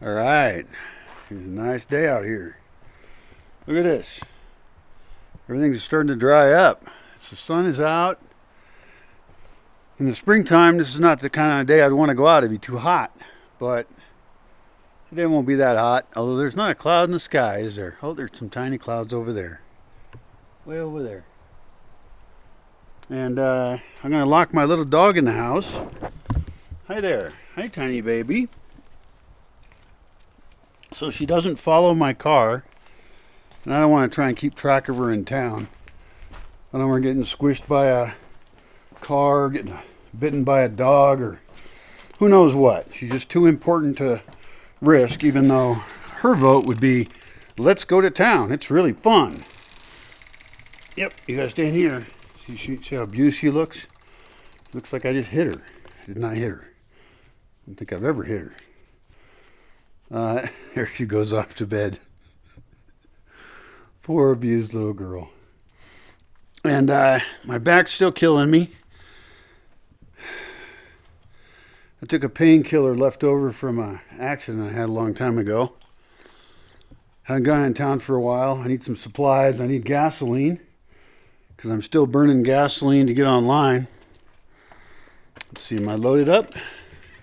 All right, it's a nice day out here. Look at this. Everything's starting to dry up. The sun is out. In the springtime, this is not the kind of day I'd want to go out. It'd be too hot. But today won't be that hot. Although there's not a cloud in the sky, is there? Oh, there's some tiny clouds over there. Way over there. And I'm going to lock my little dog in the house. Hi there. Hi, tiny baby. So she doesn't follow my car. And I don't want to try and keep track of her in town. I don't want her getting squished by a car, getting bitten by a dog, or who knows what. She's just too important to risk, even though her vote would be, let's go to town. It's really fun. Yep, you gotta stand here. See how abused she looks? Looks like I just hit her. I did not hit her. I don't think I've ever hit her. There she goes off to bed. Poor abused little girl. And my back's still killing me. I took a painkiller left over from an accident I had a long time ago. Had gone in town for a while. I need some supplies. I need gasoline because I'm still burning gasoline to get online. Let's see, am I loaded up?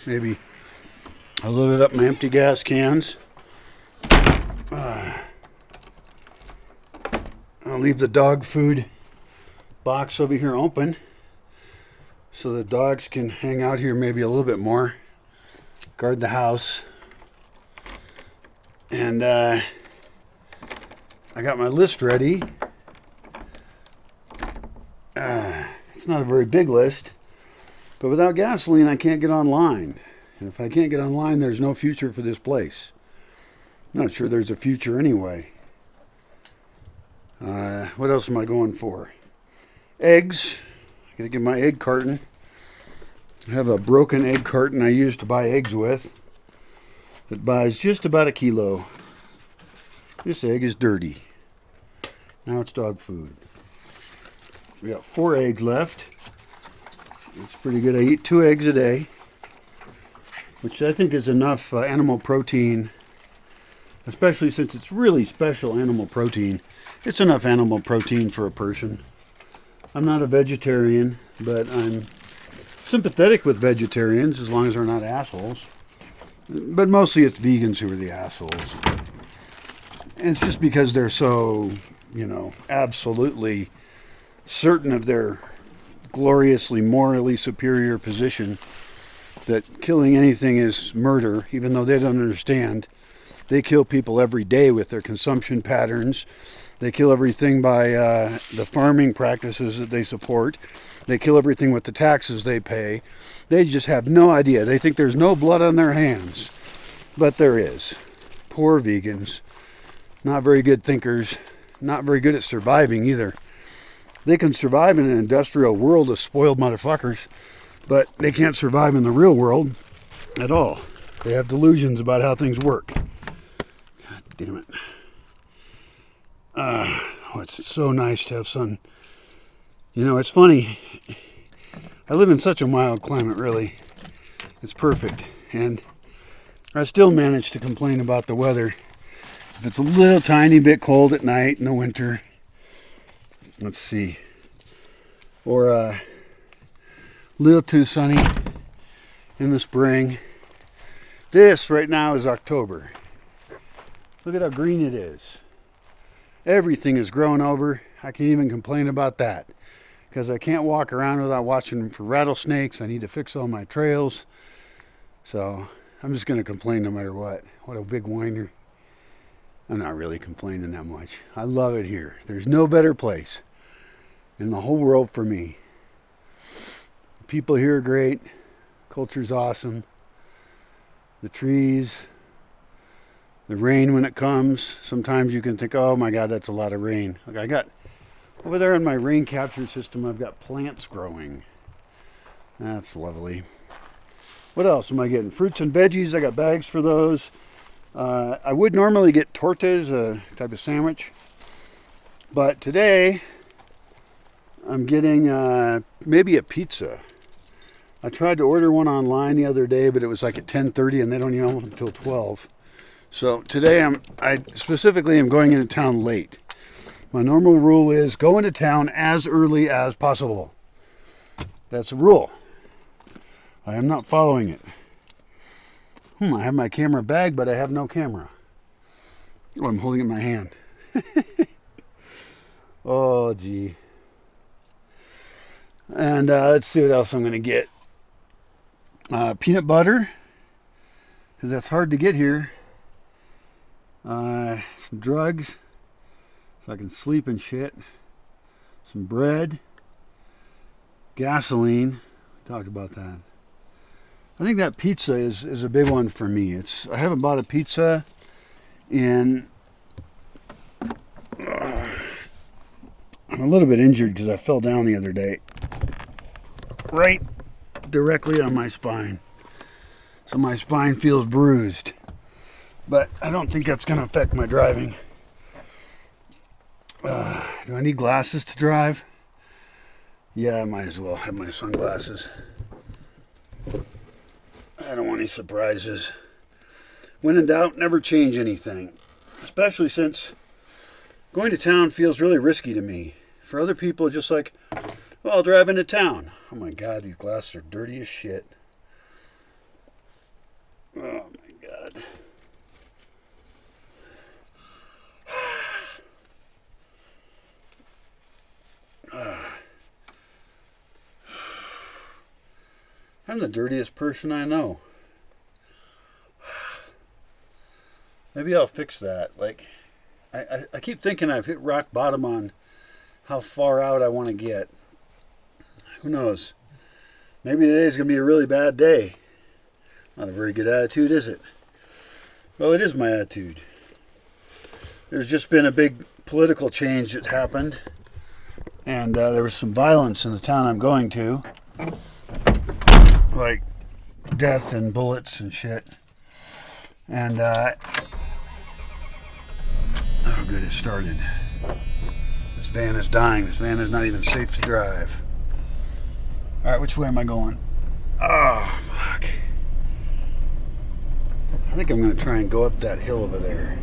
Maybe I loaded up my empty gas cans. I'll leave the dog food box over here open so the dogs can hang out here maybe a little bit more, guard the house. And I got my list ready. It's not a very big list, but without gasoline I can't get online. And if I can't get online, there's no future for this place. I'm not sure there's a future anyway. What else am I going for? Eggs. I gotta get my egg carton. I have a broken egg carton I used to buy eggs with. It buys just about a kilo. This egg is dirty. Now it's dog food. We got 4 eggs left. It's pretty good. I eat 2 eggs a day, which I think is enough animal protein, especially since it's really special animal protein. It's enough animal protein for a person. I'm not a vegetarian, but I'm sympathetic with vegetarians as long as they're not assholes. But mostly it's vegans who are the assholes. And it's just because they're so, absolutely certain of their gloriously morally superior position that killing anything is murder, even though they don't understand. They kill people every day with their consumption patterns. They kill everything by the farming practices that they support. They kill everything with the taxes they pay. They just have no idea. They think there's no blood on their hands. But there is. Poor vegans. Not very good thinkers. Not very good at surviving either. They can survive in an industrial world of spoiled motherfuckers, but they can't survive in the real world at all. They have delusions about how things work. God damn it. It's so nice to have sun. It's funny. I live in such a mild climate, really. It's perfect. And I still manage to complain about the weather. If it's a little tiny bit cold at night in the winter, let's see, or a little too sunny in the spring. This right now is October. Look at how green it is. Everything is grown over. I can't even complain about that because I can't walk around without watching for rattlesnakes. I need to fix all my trails. So I'm just going to complain no matter what. What a big whiner. I'm not really complaining that much. I love it here. There's no better place in the whole world for me. The people here are great. Culture's awesome. The trees. The rain when it comes, sometimes you can think, oh my God, that's a lot of rain. Look, I got, over there in my rain capture system, I've got plants growing. That's lovely. What else am I getting? Fruits and veggies, I got bags for those. I would normally get tortas, a type of sandwich. But today, I'm getting maybe a pizza. I tried to order one online the other day, but it was like at 10:30 and they don't even open until 12. So today I specifically am going into town late. My normal rule is go into town as early as possible. That's a rule. I am not following it. I have my camera bag, but I have no camera. Oh, I'm holding it in my hand. Oh, gee. And let's see what else I'm going to get. Peanut butter, because that's hard to get here. Some drugs, so I can sleep and shit. Some bread. Gasoline. We talked about that. I think that pizza is a big one for me. I haven't bought a pizza in... I'm a little bit injured because I fell down the other day. Right directly on my spine. So my spine feels bruised. But I don't think that's going to affect my driving. Do I need glasses to drive? Yeah, I might as well have my sunglasses. I don't want any surprises. When in doubt, never change anything. Especially since going to town feels really risky to me. For other people, just like, well, I'll drive into town. Oh my God, these glasses are dirty as shit. Oh my God. I'm the dirtiest person I know. Maybe I'll fix that. Like, I keep thinking I've hit rock bottom on how far out I want to get. Who knows? Maybe today's going to be a really bad day. Not a very good attitude, is it? Well, it is my attitude. There's just been a big political change that happened. And there was some violence in the town I'm going to. Like death and bullets and shit. And, oh good, it started. This van is dying. This van is not even safe to drive. Alright, which way am I going? Oh, fuck. I think I'm going to try and go up that hill over there.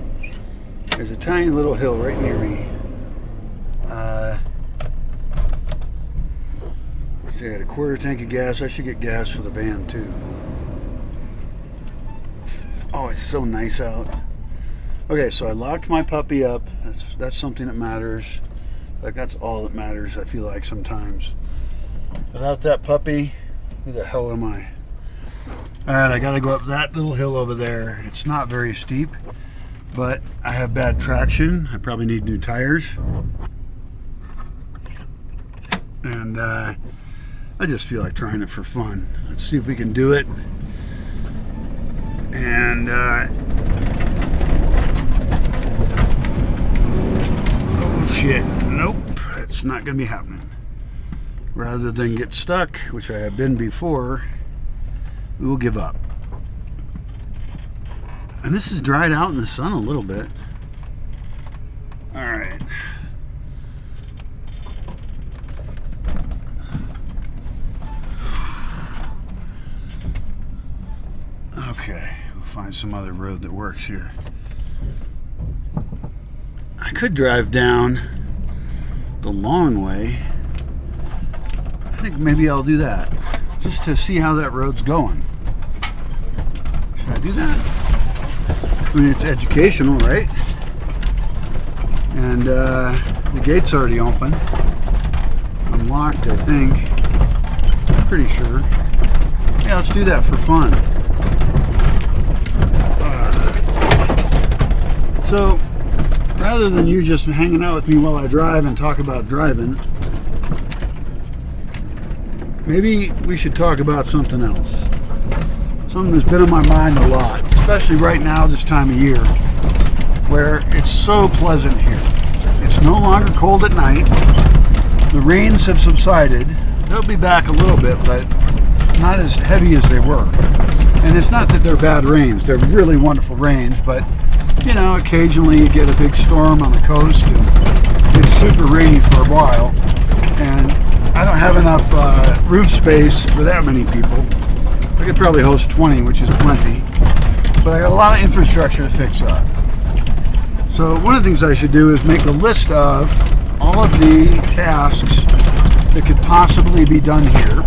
There's a tiny little hill right near me. See, I got a quarter tank of gas. I should get gas for the van too. Oh, it's so nice out. Okay, so I locked my puppy up. That's something that matters. Like, that's all that matters, I feel like sometimes. Without that puppy, who the hell am I? Alright, I gotta go up that little hill over there. It's not very steep, but I have bad traction. I probably need new tires. And I just feel like trying it for fun. Let's see if we can do it. And oh shit, nope, it's not gonna be happening. Rather than get stuck, which I have been before, we will give up. And this is dried out in the sun a little bit. All right. Okay, we'll find some other road that works here. I could drive down the long way. I think maybe I'll do that, just to see how that road's going. Should I do that? I mean, it's educational, right? And the gate's already open. Unlocked, I think. Pretty sure. Yeah, let's do that for fun. So, rather than you just hanging out with me while I drive and talk about driving, maybe we should talk about something else. Something that's been on my mind a lot, especially right now this time of year, where it's so pleasant here. It's no longer cold at night. The rains have subsided. They'll be back a little bit, but not as heavy as they were. And it's not that they're bad rains. They're really wonderful rains, but you know, occasionally you get a big storm on the coast and it's super rainy for a while. And I don't have enough roof space for that many people. I could probably host 20, which is plenty. But I got a lot of infrastructure to fix up. So one of the things I should do is make a list of all of the tasks that could possibly be done here.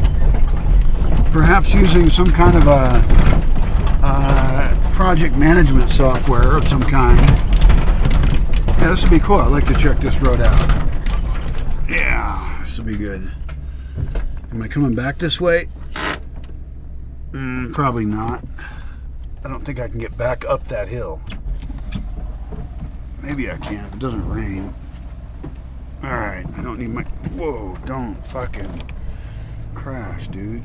Perhaps using some kind of a project management software of some kind. Yeah, this would be cool. I'd like to check this road out. Yeah, this will be good. Am I coming back this way? Probably not. I don't think I can get back up that hill. Maybe I can if it doesn't rain. Alright, I don't need my... Whoa, don't fucking crash, dude.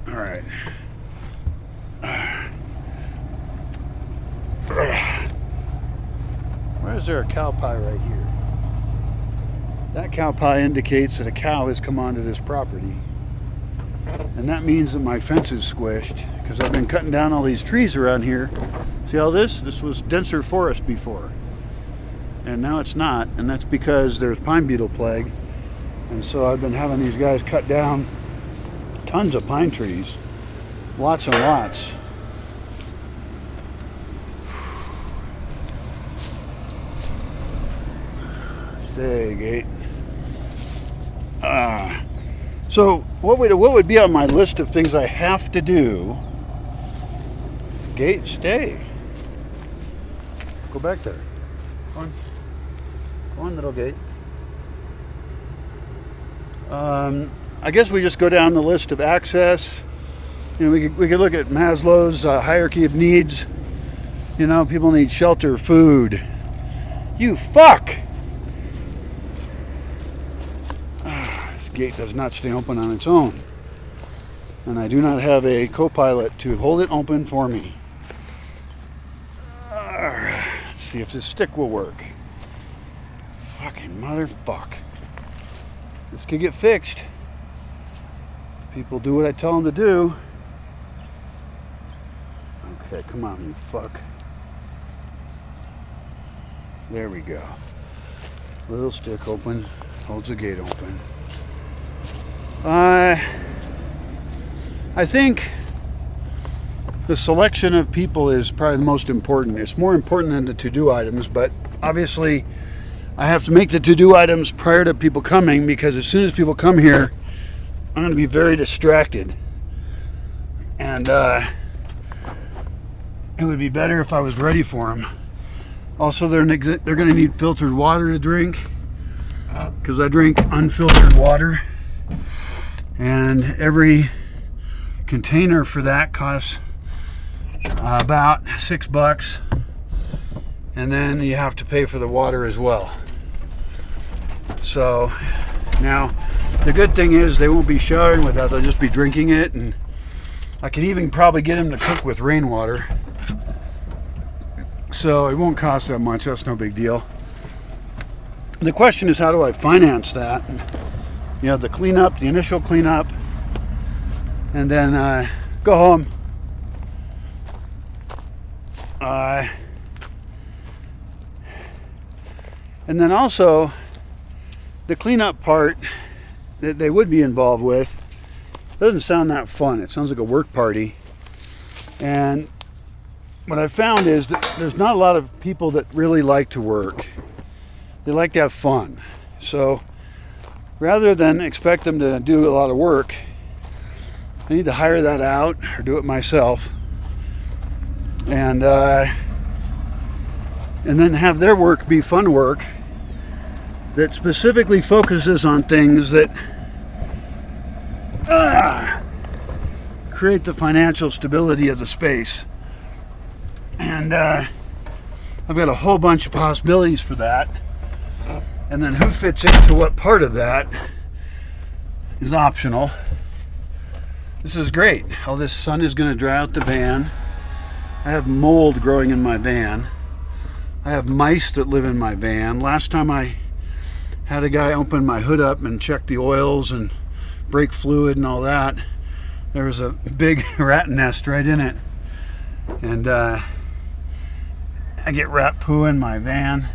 Alright. Why is there a cow pie right here? That cow pie indicates that a cow has come onto this property. And that means that my fence is squished because I've been cutting down all these trees around here. See all this? This was denser forest before. And now it's not, and that's because there's pine beetle plague. And so I've been having these guys cut down tons of pine trees. Lots and lots. Stay, gate. So what would be on my list of things I have to do? Gate, stay. Go back there. Go on. Go on, little gate. I guess we just go down the list of access. You know, we could look at Maslow's hierarchy of needs. You know, people need shelter, food. You fuck! This gate does not stay open on its own. And I do not have a co-pilot to hold it open for me. Let's see if this stick will work. Fucking motherfuck. This could get fixed. People do what I tell them to do. Okay, come on, you fuck. There we go. Little stick open, holds the gate open. I think the selection of people is probably the most important. It's more important than the to-do items, but obviously I have to make the to-do items prior to people coming, because as soon as people come here, I'm going to be very distracted. And it would be better if I was ready for them. Also, they're going to need filtered water to drink, because I drink unfiltered water. And every container for that costs about $6. And then you have to pay for the water as well. So now the good thing is they won't be showering with that, they'll just be drinking it, and I can even probably get them to cook with rainwater. So it won't cost that much, that's no big deal. The question is, how do I finance that? You know, the cleanup, the initial cleanup, and then go home. And then also the cleanup part that they would be involved with doesn't sound that fun. It sounds like a work party. And what I found is that there's not a lot of people that really like to work. They like to have fun. So rather than expect them to do a lot of work, I need to hire that out or do it myself. And then have their work be fun work that specifically focuses on things that create the financial stability of the space. And I've got a whole bunch of possibilities for that. And then who fits into what part of that is optional. This is great. All this sun is going to dry out the van. I have mold growing in my van. I have mice that live in my van. Last time I had a guy open my hood up and check the oils and brake fluid and all that, there was a big rat nest right in it. And I get rat poo in my van.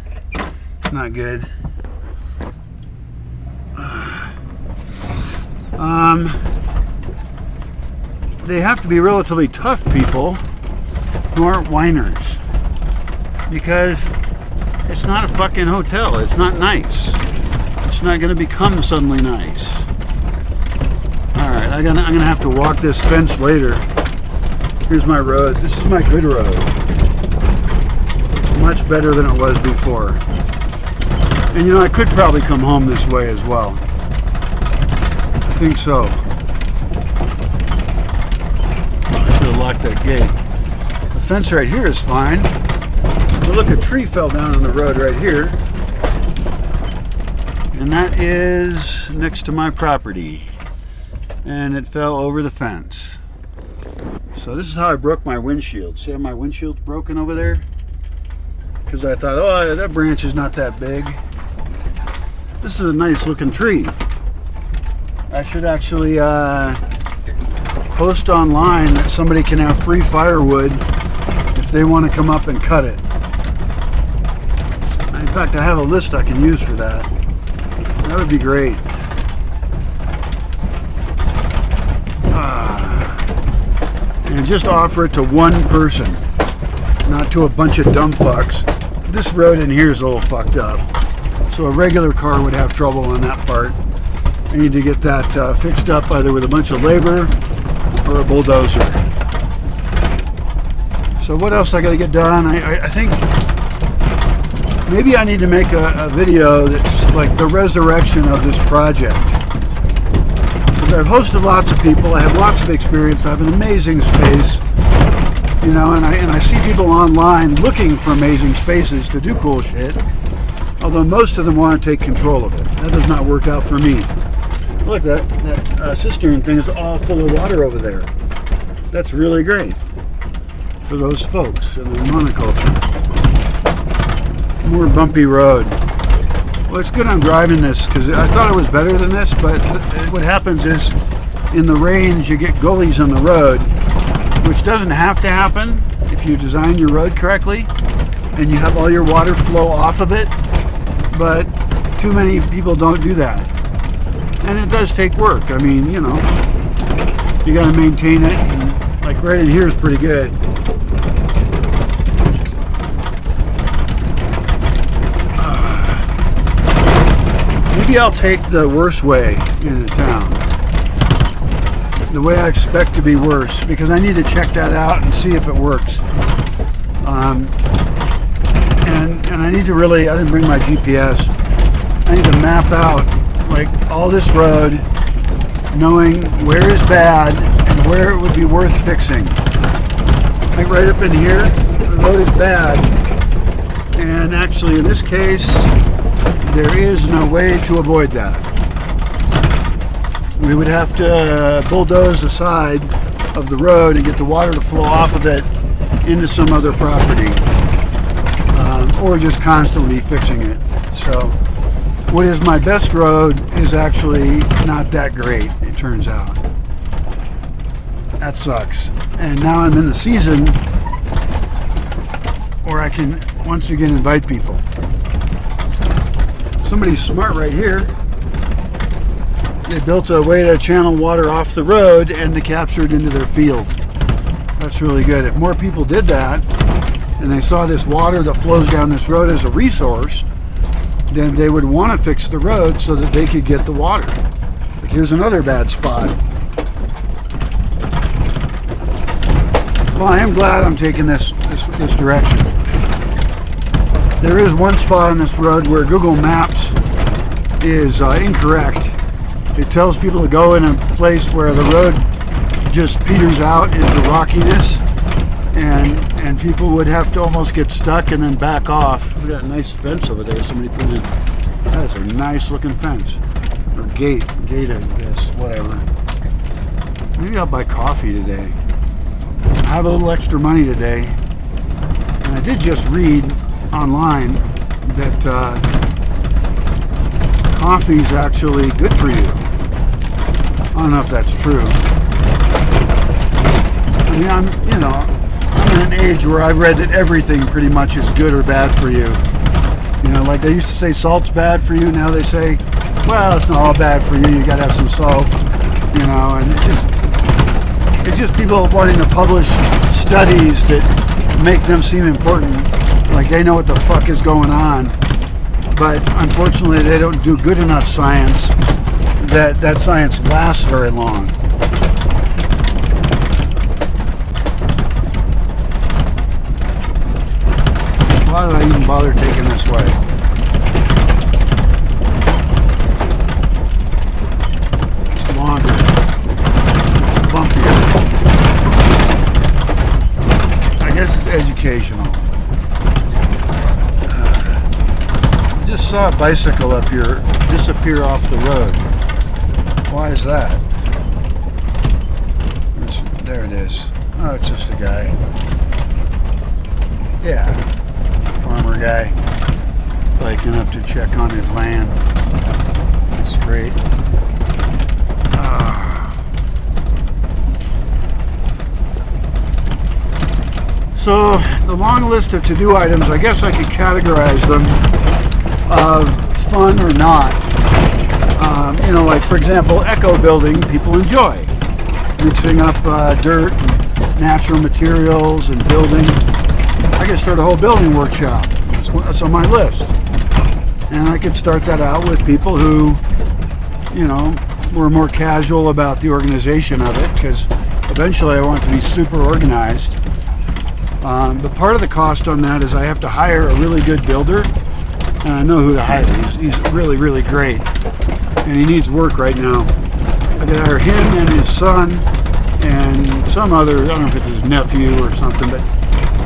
It's not good. They have to be relatively tough people who aren't whiners, because it's not a fucking hotel. It's not nice. It's not going to become suddenly nice. Alright, I'm gonna have to walk this fence later. Here's my road. This is my good road. It's much better than it was before. And you know, I could probably come home this way as well. I think so. I should have locked that gate. The fence right here is fine. But look, a tree fell down on the road right here. And that is next to my property. And it fell over the fence. So this is how I broke my windshield. See how my windshield's broken over there? Because I thought, oh, that branch is not that big. This is a nice looking tree. I should actually post online that somebody can have free firewood if they want to come up and cut it. In fact, I have a list I can use for that. That would be great. And just offer it to one person, not to a bunch of dumb fucks. This road in here is a little fucked up, so a regular car would have trouble on that part. I need to get that fixed up either with a bunch of labor or a bulldozer. So what else I got to get done? I think maybe I need to make a video that's like the resurrection of this project. I've hosted lots of people. I have lots of experience. I have an amazing space, you know, and I see people online looking for amazing spaces to do cool shit. Although most of them want to take control of it. That does not work out for me. Look, that cistern thing is all full of water over there. That's really great for those folks in the monoculture. More bumpy road. Well, it's good I'm driving this because I thought it was better than this, but what happens is in the range you get gullies on the road, which doesn't have to happen if you design your road correctly and you have all your water flow off of it, but too many people don't do that. And it does take work. I mean, you know, you got to maintain it, and like right in here is pretty good. Maybe I'll take the worst way into town. The way I expect to be worse, because I need to check that out and see if it works. And I need to really, I didn't bring my GPS. I need to map out like all this road, knowing where is bad and where it would be worth fixing. Like right up in here, the road is bad. And actually in this case, there is no way to avoid that. We would have to bulldoze the side of the road and get the water to flow off of it into some other property, or just constantly fixing it. So what is my best road is actually not that great, it turns out. That sucks. And now I'm in the season where I can once again invite people. Somebody's smart right here. They built a way to channel water off the road and to capture it into their field. That's really good. If more people did that, and they saw this water that flows down this road as a resource, then they would want to fix the road so that they could get the water. But here's another bad spot. Well, I am glad I'm taking this direction. There is one spot on this road where Google Maps is incorrect. It tells people to go in a place where the road just peters out into rockiness, and people would have to almost get stuck and then back off. We got a nice fence over there. Somebody put in. That's a nice looking fence. Or gate, I guess, whatever. Maybe I'll buy coffee today. I have a little extra money today. And I did just read online that coffee is actually good for you. I don't know if that's true. I mean, I'm in an age where I've read that everything pretty much is good or bad for you. You know, like they used to say salt's bad for you. Now they say, well, it's not all bad for you. You got to have some salt. You know, and it's just people wanting to publish studies that make them seem important, like they know what the fuck is going on. But unfortunately, they don't do good enough science that science lasts very long. Why did I even bother taking this way? It's longer, bumpier. I guess it's educational. I just saw a bicycle up here disappear off the road. Why is that? There it is. Oh, it's just a guy. Yeah. Farmer guy biking up to check on his land. That's great. So the long list of to-do items, I guess I could categorize them of fun or not. You know, like for example, eco building, people enjoy. Mixing up dirt and natural materials and building. I could start a whole building workshop. That's on my list. And I could start that out with people who, you know, were more casual about the organization of it, because eventually I want it to be super organized. But part of the cost on that is I have to hire a really good builder, and I know who to hire. He's really, really great, and he needs work right now. I could hire him and his son and some other, I don't know if it's his nephew or something, but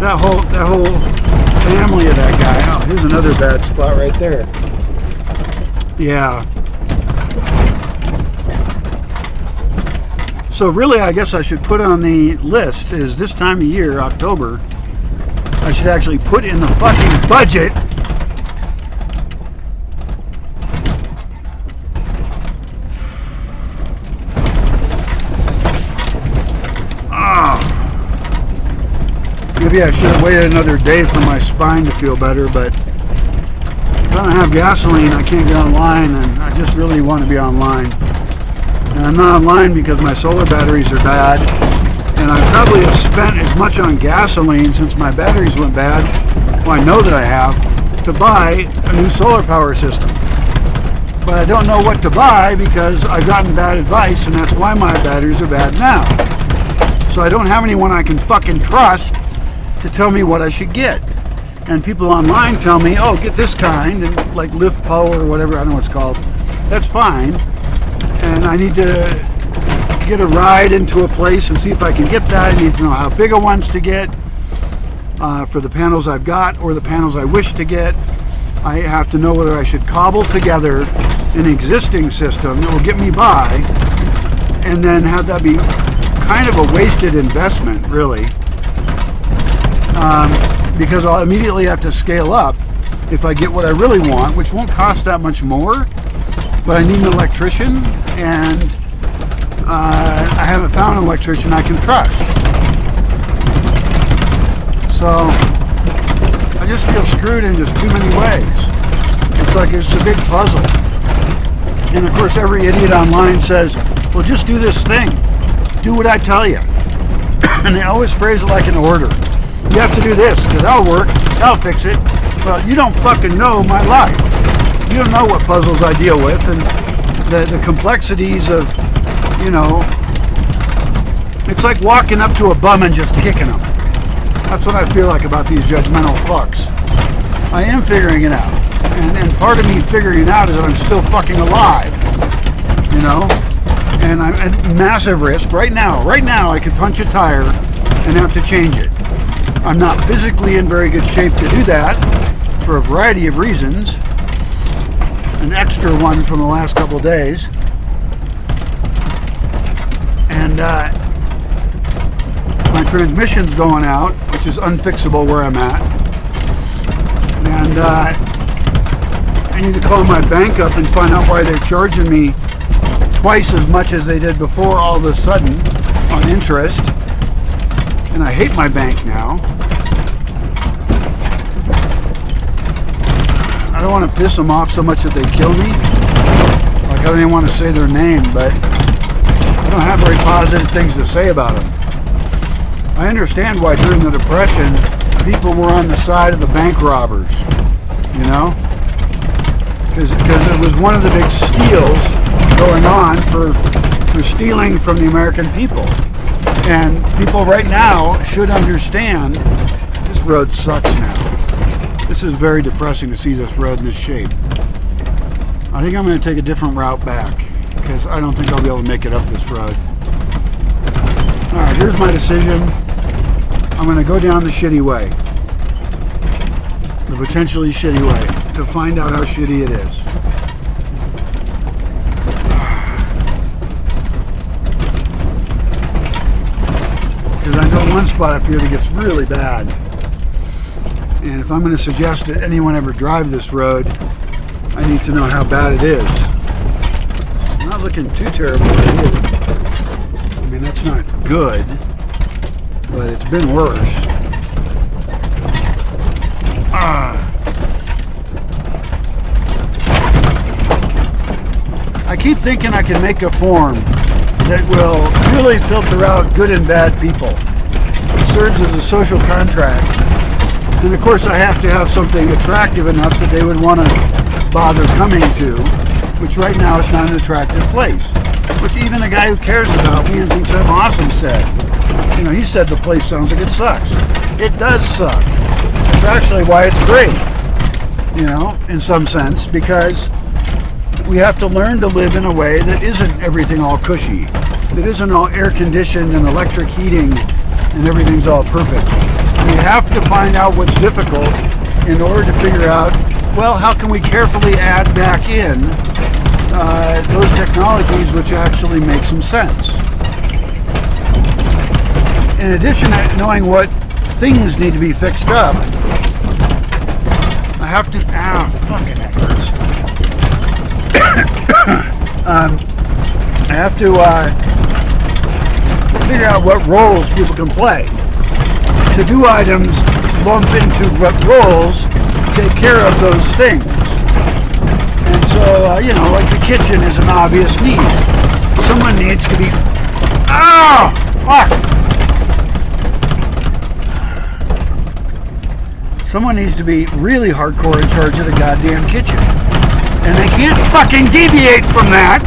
that whole family of that guy. Oh, here's another bad spot right there. Yeah. So really, I guess I should put on the list is this time of year, October, I should actually put in the fucking budget maybe I should have waited another day for my spine to feel better, but if I don't have gasoline, I can't get online, and I just really want to be online. And I'm not online because my solar batteries are bad, and I probably have spent as much on gasoline since my batteries went bad, well, I know that I have, to buy a new solar power system. But I don't know what to buy because I've gotten bad advice, and that's why my batteries are bad now. So I don't have anyone I can fucking trust to tell me what I should get. And people online tell me, oh, get this kind, and like Lift Power or whatever, I don't know what it's called. That's fine. And I need to get a ride into a place and see if I can get that. I need to know how big a ones to get for the panels I've got or the panels I wish to get. I have to know whether I should cobble together an existing system that will get me by and then have that be kind of a wasted investment, really. Because I'll immediately have to scale up if I get what I really want, which won't cost that much more, but I need an electrician, and I haven't found an electrician I can trust. So I just feel screwed in just too many ways. It's like it's a big puzzle. And of course every idiot online says, well, just do this thing. Do what I tell you. And they always phrase it like an order. You have to do this, because that'll work, that'll fix it. Well, you don't fucking know my life. You don't know what puzzles I deal with, and the complexities of, you know, it's like walking up to a bum and just kicking them. That's what I feel like about these judgmental fucks. I am figuring it out. And part of me figuring it out is that I'm still fucking alive. You know? And I'm at massive risk right now. Right now I could punch a tire and have to change it. I'm not physically in very good shape to do that for a variety of reasons. An extra one from the last couple of days. And my transmission's going out, which is unfixable where I'm at. And I need to call my bank up and find out why they're charging me twice as much as they did before all of a sudden on interest. And I hate my bank now. I don't want to piss them off so much that they kill me. Like, I don't even want to say their name, but I don't have very positive things to say about them. I understand why during the Depression people were on the side of the bank robbers, you know, because it was one of the big steals going on for stealing from the American people. And people right now should understand this road sucks now. This is very depressing to see this road in this shape. I think I'm going to take a different route back because I don't think I'll be able to make it up this road. Alright, here's my decision. I'm going to go down the shitty way. The potentially shitty way to find out how shitty it is. Because I know one spot up here that gets really bad. And if I'm going to suggest that anyone ever drive this road, I need to know how bad it is. It's not looking too terrible either. I mean, that's not good, but it's been worse. I keep thinking I can make a form that will really filter out good and bad people. It serves as a social contract. And of course I have to have something attractive enough that they would want to bother coming to, which right now is not an attractive place. Which even a guy who cares about me and thinks I'm awesome said. You know, he said the place sounds like it sucks. It does suck. It's actually why it's great, you know, in some sense, because we have to learn to live in a way that isn't everything all cushy, that isn't all air conditioned and electric heating and everything's all perfect. We have to find out what's difficult in order to figure out, well, how can we carefully add back in those technologies which actually make some sense. In addition to knowing what things need to be fixed up, I have to, fucking that hurts. I have to figure out what roles people can play. To-do items bump into what roles take care of those things. And so, you know, like the kitchen is an obvious need. Someone needs to be... Fuck! Someone needs to be really hardcore in charge of the goddamn kitchen. And they can't fucking deviate from that.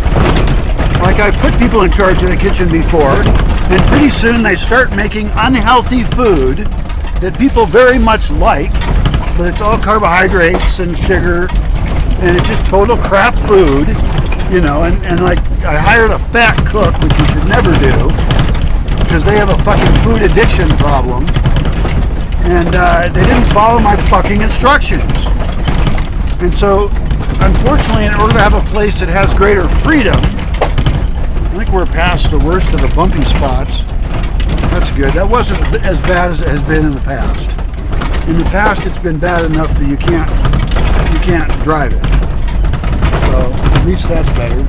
Like I've put people in charge of the kitchen before, and pretty soon they start making unhealthy food that people very much like, but it's all carbohydrates and sugar, and it's just total crap food, you know, and like I hired a fat cook, which you should never do, because they have a fucking food addiction problem, and they didn't follow my fucking instructions. And so, unfortunately, in order to have a place that has greater freedom, I think we're past the worst of the bumpy spots. That's good. That wasn't as bad as it has been in the past. In the past, it's been bad enough that you can't drive it. So at least that's better.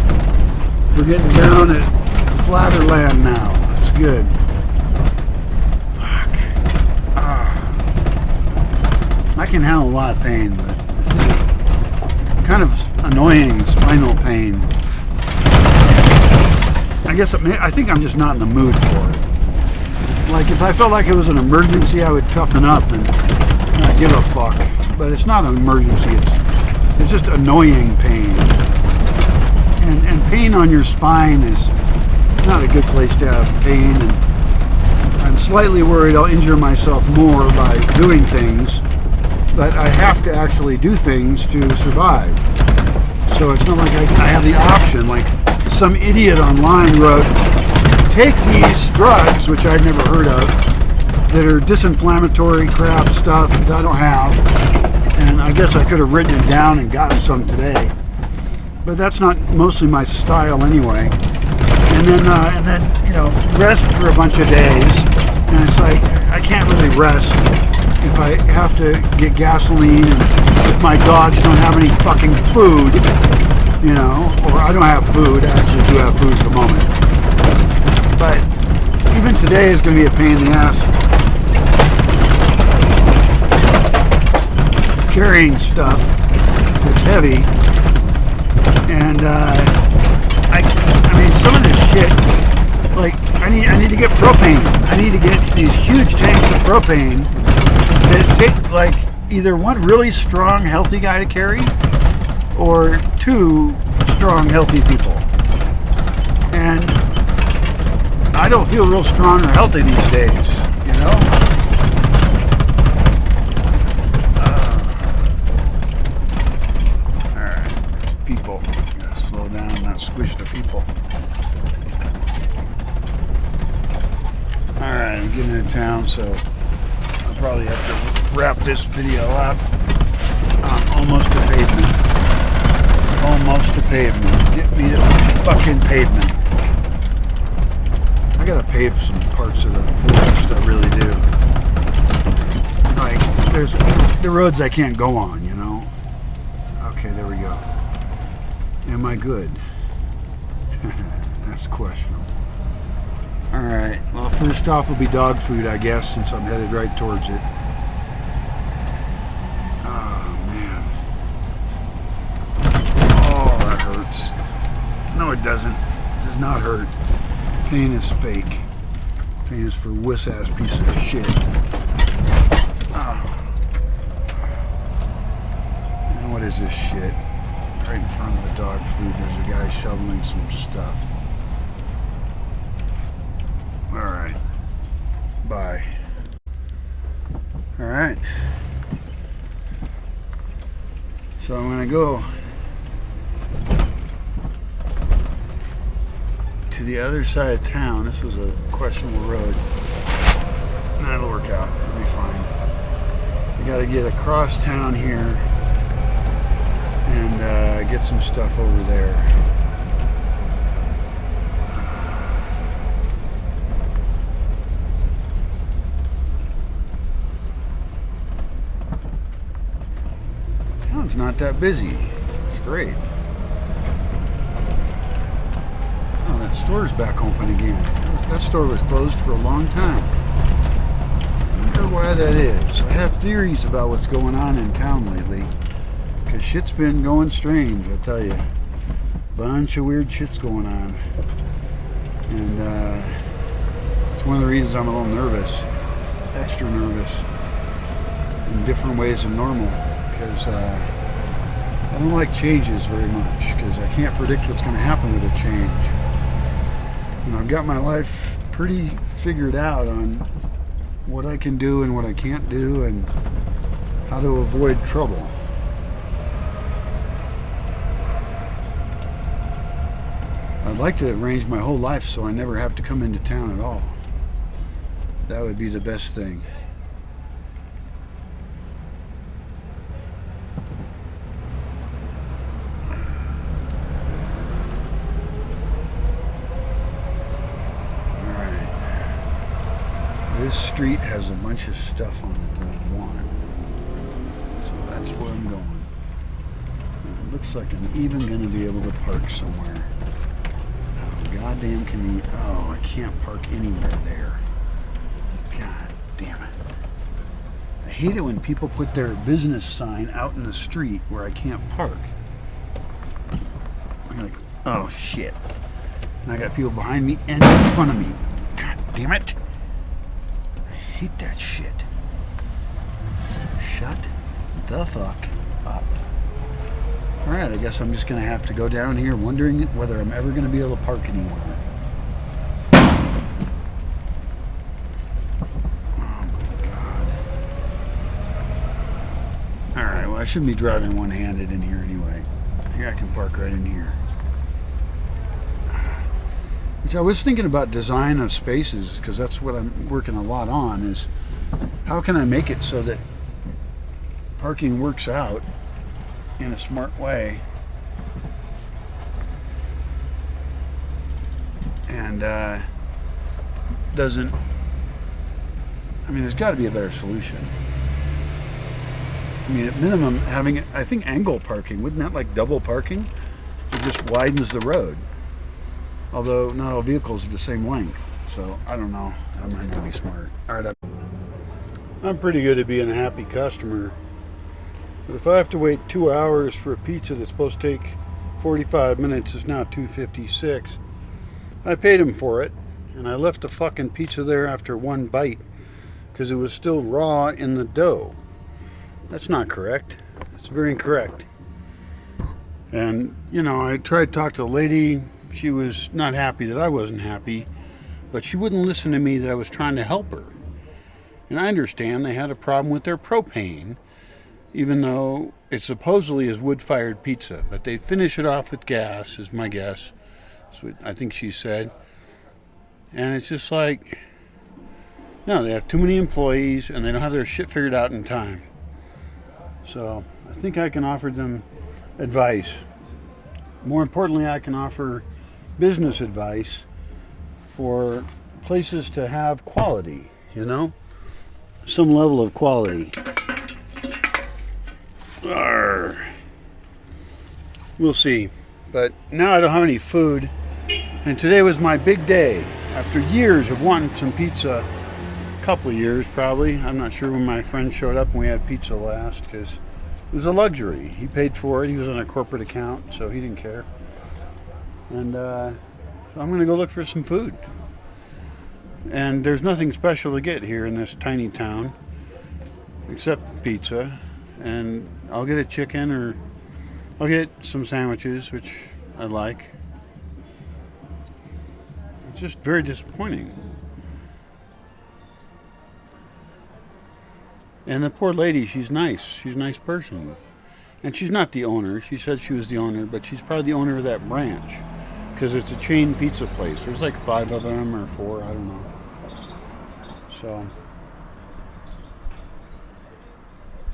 We're getting down at flatter land now. That's good. Fuck. I can handle a lot of pain, but this is kind of annoying spinal pain. I think I'm just not in the mood for it. Like, if I felt like it was an emergency, I would toughen up and not give a fuck. But it's not an emergency. It's just annoying pain. And pain on your spine is not a good place to have pain. And I'm slightly worried I'll injure myself more by doing things. But I have to actually do things to survive. So it's not like I have the option. Like some idiot online wrote, take these drugs, which I'd never heard of, that are disinflammatory crap stuff that I don't have, and I guess I could have written it down and gotten some today, but that's not mostly my style anyway. And then you know, rest for a bunch of days, and it's like I can't really rest if I have to get gasoline and if my dogs don't have any fucking food, you know, or I don't have food. I actually do have food at the moment. But even today is going to be a pain in the ass. Carrying stuff that's heavy. And I mean, some of this shit like I need to get propane. I need to get these huge tanks of propane that take like either one really strong, healthy guy to carry, or two strong, healthy people. And I don't feel real strong or healthy these days, you know? Alright, there's people. Gotta slow down, not squish the people. Alright, I'm getting into town, so I'll probably have to wrap this video up. Almost to pavement. Almost to pavement. Get me to fucking pavement. I gotta pave some parts of the forest, I really do. Like, there's the roads I can't go on, you know? Okay, there we go. Am I good? That's questionable. Alright, well, first stop will be dog food, I guess, since I'm headed right towards it. Oh, man. Oh, that hurts. No, it doesn't. It does not hurt. Pain is fake. Pain is for wuss-ass piece of shit. Oh. And what is this shit? Right in front of the dog food, there's a guy shoveling some stuff. Alright. Bye. Alright. So I'm going to go to the other side of town. This was a questionable road. That'll work out. It'll be fine. I got to get across town here and get some stuff over there. Town's not that busy. It's great. Oh, that store's back open again. That store was closed for a long time. I wonder why that is. I have theories about what's going on in town lately. Because shit's been going strange, I tell you. Bunch of weird shit's going on. And it's one of the reasons I'm a little nervous. Extra nervous. In different ways than normal. Because I don't like changes very much. Because I can't predict what's going to happen with a change. And I've got my life pretty figured out on what I can do and what I can't do and how to avoid trouble. I'd like to arrange my whole life so I never have to come into town at all. That would be the best thing. Alright. This street has a bunch of stuff on it that I want. So that's where I'm going. It looks like I'm even going to be able to park somewhere. Goddamn convenient. Oh, I can't park anywhere there. God damn it. I hate it when people put their business sign out in the street where I can't park. I'm like, oh shit. And I got people behind me and in front of me. God damn it. I hate that shit. Shut the fuck up. Alright, I guess I'm just going to have to go down here wondering whether I'm ever going to be able to park anywhere. Oh my god. Alright, well I shouldn't be driving one-handed in here anyway. Here I can park right in here. Which I was thinking about design of spaces, because that's what I'm working a lot on, is how can I make it so that parking works out in a smart way and doesn't, I mean, there's got to be a better solution. I mean, at minimum, having, I think, angle parking, wouldn't that like double parking? It just widens the road. Although not all vehicles are the same length, so I don't know. That might not be smart. All right, I'm pretty good at being a happy customer. But if I have to wait 2 hours for a pizza that's supposed to take 45 minutes, it's now 2:56. I paid him for it, and I left the fucking pizza there after one bite because it was still raw in the dough. That's not correct. It's very incorrect. And, you know, I tried to talk to the lady. She was not happy that I wasn't happy, but she wouldn't listen to me that I was trying to help her. And I understand they had a problem with their propane, even though it supposedly is wood-fired pizza. But they finish it off with gas, is my guess. That's what I think she said. And it's just like, no, they have too many employees and they don't have their shit figured out in time. So I think I can offer them advice. More importantly, I can offer business advice for places to have quality, you know? Some level of quality. Arr. We'll see. But now I don't have any food. And today was my big day. After years of wanting some pizza, a couple of years probably. I'm not sure when my friend showed up and we had pizza last because it was a luxury. He paid for it. He was on a corporate account, so he didn't care. And so I'm going to go look for some food. And there's nothing special to get here in this tiny town except pizza. And I'll get a chicken or I'll get some sandwiches, which I like. It's just very disappointing. And the poor lady, she's nice. She's a nice person. And she's not the owner. She said she was the owner, but she's probably the owner of that branch. Because it's a chain pizza place. There's like 5 of them or 4, I don't know. So,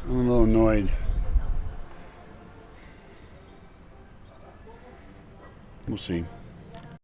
I'm a little annoyed. We'll see.